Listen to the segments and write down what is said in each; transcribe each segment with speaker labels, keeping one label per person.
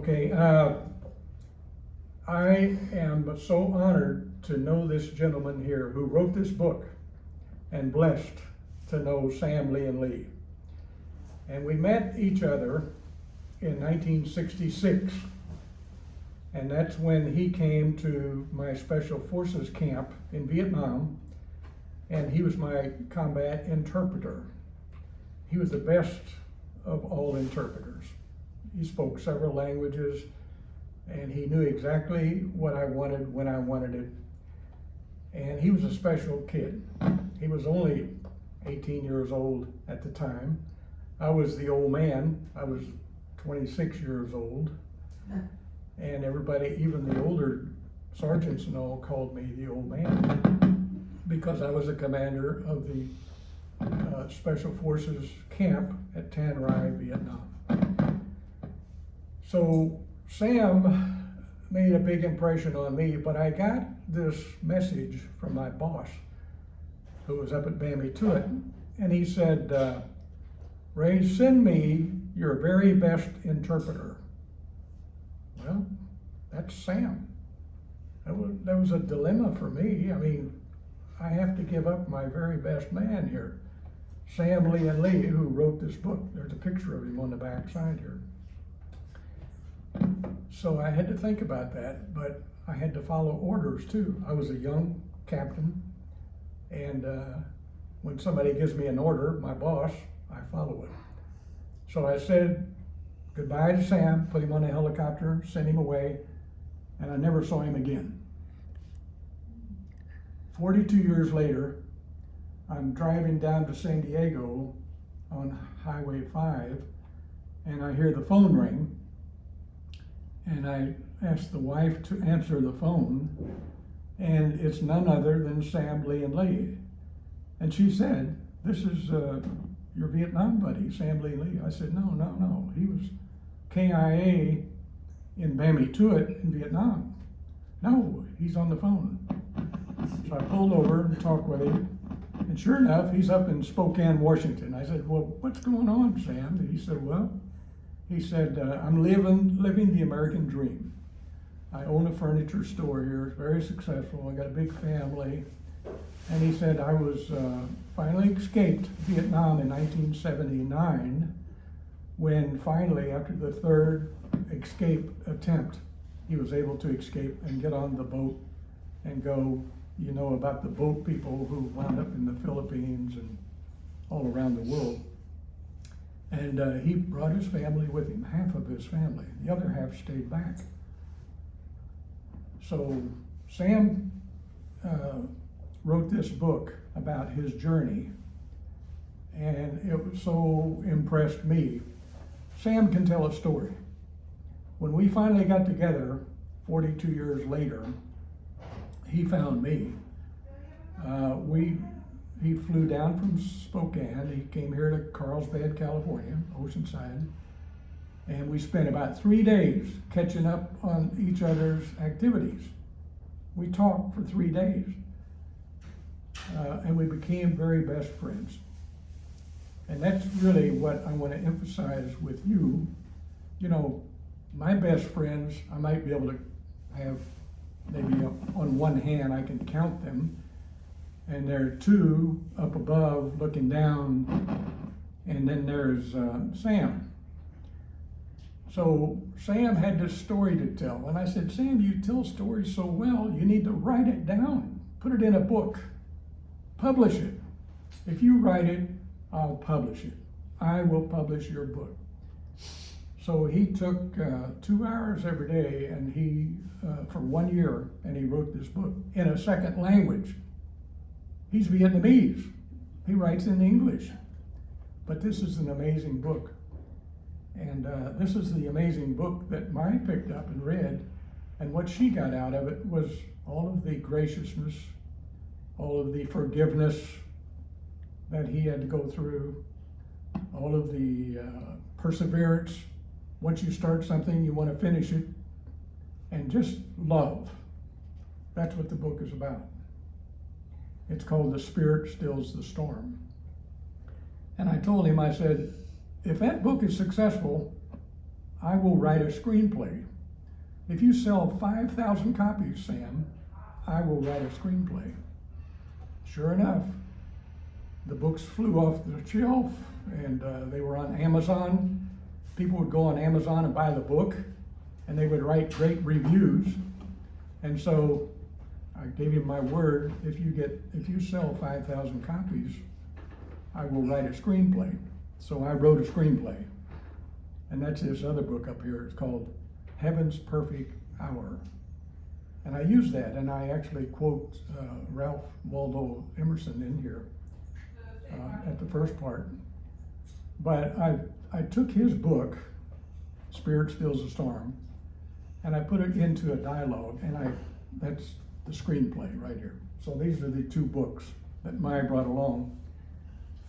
Speaker 1: Okay, I am so honored to know this gentleman here who wrote this book, and blessed to know Sam Lee and Lee. And we met each other in 1966, and that's when he came to my Special Forces camp in Vietnam, and he was my combat interpreter. He was the best of all interpreters. He spoke several languages, and he knew exactly what I wanted when I wanted it. And he was a special kid. He was only 18 years old at the time. I was the old man. I was 26 years old. And everybody, even the older sergeants and all, called me the old man because I was the commander of the Special Forces camp at Tan Rai, Vietnam. So Sam made a big impression on me, but I got this message from my boss, who was up at Bambi Tuit, and he said, Ray, send me your very best interpreter. Well, that's Sam. That was a dilemma for me. I mean, I have to give up my very best man here. Sam Lee and Lee, who wrote this book. There's a picture of him on the back side here. So I had to think about that, but I had to follow orders too. I was a young captain, and when somebody gives me an order, my boss, I follow it. So I said goodbye to Sam, put him on a helicopter, sent him away, and I never saw him again. 42 years later, I'm driving down to San Diego on Highway 5, and I hear the phone ring. And I asked the wife to answer the phone, and it's none other than Sam Lee and Lee. And she said, this is your Vietnam buddy, Sam Lee Lee. I said, no. He was KIA in Bambi Tuit in Vietnam. No, he's on the phone. So I pulled over and talked with him. And sure enough, he's up in Spokane, Washington. I said, well, what's going on, Sam? And he said, I'm living the American dream. I own a furniture store here, it's very successful, I got a big family. And he said, I was finally escaped Vietnam in 1979, when finally, after the third escape attempt, he was able to escape and get on the boat and go. You know about the boat people who wound up in the Philippines and all around the world. And he brought his family with him, half of his family. The other half stayed back. So Sam wrote this book about his journey, and it so impressed me. Sam can tell a story. When we finally got together 42 years later, he found me. He flew down from Spokane. He came here to Carlsbad, California, Oceanside, and we spent about 3 days catching up on each other's activities. We talked for 3 days, and we became very best friends. And that's really what I want to emphasize with you. You know, my best friends, I might be able to have maybe on one hand, I can count them. And there are two up above looking down, and then there's Sam. So Sam had this story to tell, and I said, Sam, you tell stories so well, you need to write it down, put it in a book, publish it. If you write it, I'll publish it. I will publish your book. So he took 2 hours every day, and he, for 1 year, and he wrote this book in a second language. He's Vietnamese. He writes in English. But this is an amazing book. And this is the amazing book that Mai picked up and read. And what she got out of it was all of the graciousness, all of the forgiveness that he had to go through, all of the perseverance. Once you start something, you want to finish it. And just love. That's what the book is about. It's called The Spirit Stills the Storm. And I told him, I said, if that book is successful, I will write a screenplay. If you sell 5,000 copies, Sam, I will write a screenplay. Sure enough, the books flew off the shelf, and they were on Amazon. People would go on Amazon and buy the book, and they would write great reviews. And so I gave him my word, if you sell 5,000 copies, I will write a screenplay. So I wrote a screenplay. And that's this other book up here. It's called Heaven's Perfect Hour. And I use that, and I actually quote Ralph Waldo Emerson in here at the first part. But I took his book, Spirit Stills the Storm, and I put it into a dialogue, and that's the screenplay right here. So these are the two books that Maya brought along.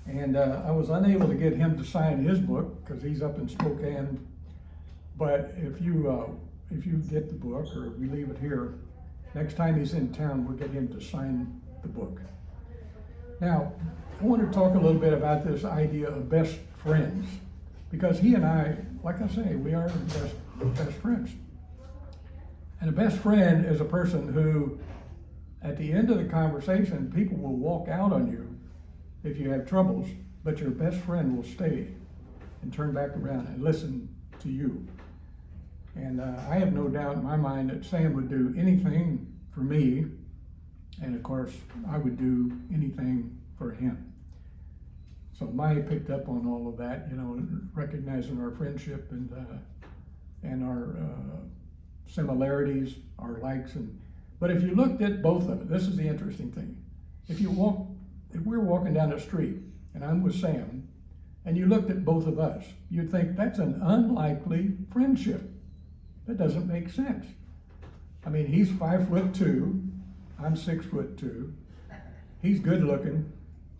Speaker 1: And I was unable to get him to sign his book because he's up in Spokane. But if you get the book, or we leave it here, next time he's in town, we'll get him to sign the book. Now, I want to talk a little bit about this idea of best friends, because he and I, like I say, we are best friends. And a best friend is a person who, at the end of the conversation, people will walk out on you if you have troubles, but your best friend will stay and turn back around and listen to you. And I have no doubt in my mind that Sam would do anything for me, and of course, I would do anything for him. So Maya picked up on all of that, recognizing our friendship and our similarities, our likes, but if you looked at both of it, this is the interesting thing. If we're walking down the street and I'm with Sam, and you looked at both of us, you'd think that's an unlikely friendship. That doesn't make sense. I mean, he's 5'2", I'm 6'2". He's good looking,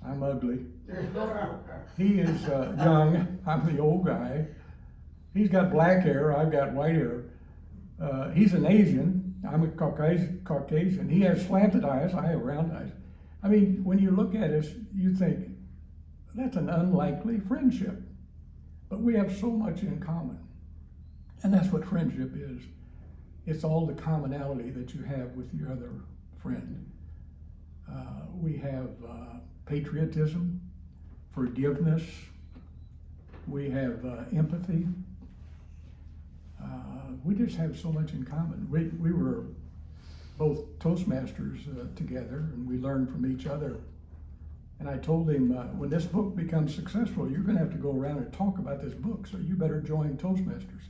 Speaker 1: I'm ugly. He is young, I'm the old guy. He's got black hair, I've got white hair. He's an Asian, I'm a Caucasian. He has slanted eyes, I have round eyes. I mean, when you look at us, you think, that's an unlikely friendship. But we have so much in common. And that's what friendship is. It's all the commonality that you have with your other friend. We have patriotism, forgiveness, we have empathy. We just have so much in common. We were both Toastmasters together, and we learned from each other. And I told him, when this book becomes successful, you're going to have to go around and talk about this book, so you better join Toastmasters.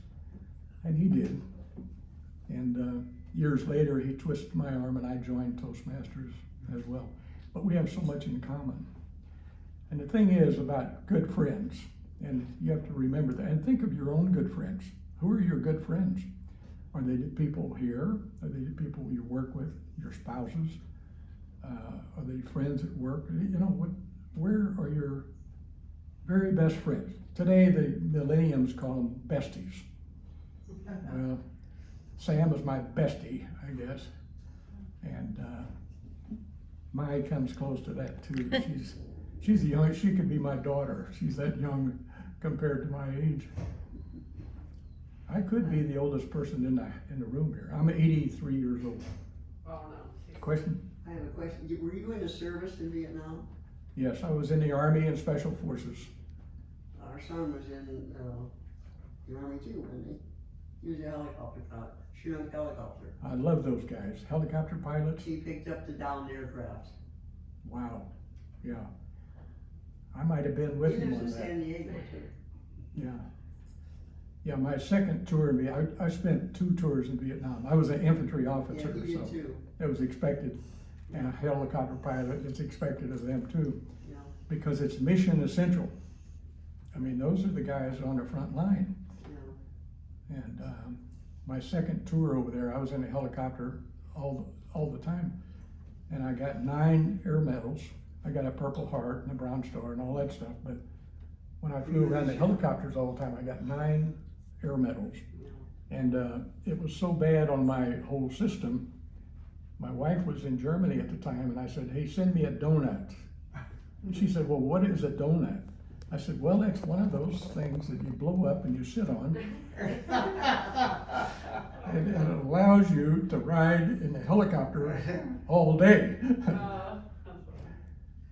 Speaker 1: And he did. And years later, he twisted my arm, and I joined Toastmasters as well. But we have so much in common. And the thing is about good friends, and you have to remember that, and think of your own good friends. Who are your good friends? Are they the people here? Are they the people you work with, your spouses? Are they friends at work? Where are your very best friends? Today, the millennials call them besties. Well, Sam is my bestie, I guess. And Mai comes close to that too. She's the youngest. She could be my daughter. She's that young compared to my age. I could be the oldest person in the room here. I'm 83 years old.
Speaker 2: Oh, no.
Speaker 1: Question?
Speaker 2: I have a question. Were you in the service in Vietnam?
Speaker 1: Yes, I was in the Army and Special Forces.
Speaker 2: Our son was in the Army too, wasn't he? He was a helicopter pilot, shooting helicopter.
Speaker 1: I love those guys. Helicopter pilots.
Speaker 2: He picked up the downed aircraft.
Speaker 1: Wow. Yeah. I might have been with him on that.
Speaker 2: He lives in San Diego too.
Speaker 1: Yeah. Yeah, my second tour I spent 2 tours in Vietnam. I was an infantry officer,
Speaker 2: Yeah, he
Speaker 1: so
Speaker 2: did too.
Speaker 1: it was expected. And a helicopter pilot, it's expected of them too,
Speaker 2: Yeah.
Speaker 1: because it's mission essential. I mean, those are the guys on the front line.
Speaker 2: Yeah.
Speaker 1: And my second tour over there, I was in a helicopter all the time. And I got 9 air medals. I got a Purple Heart and a Brown Star and all that stuff. But when I flew around the helicopters all the time, I got 9 air medals.
Speaker 2: Yeah.
Speaker 1: And it was so bad on my whole system. My wife was in Germany at the time, and I said, hey, send me a donut. And she said, well, what is a donut? I said, well, that's one of those things that you blow up and you sit on. And it allows you to ride in a helicopter all day.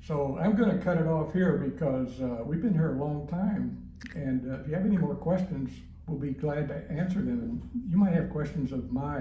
Speaker 1: So I'm gonna cut it off here because we've been here a long time. And if you have any more questions, we'll be glad to answer them. And you might have questions of mine.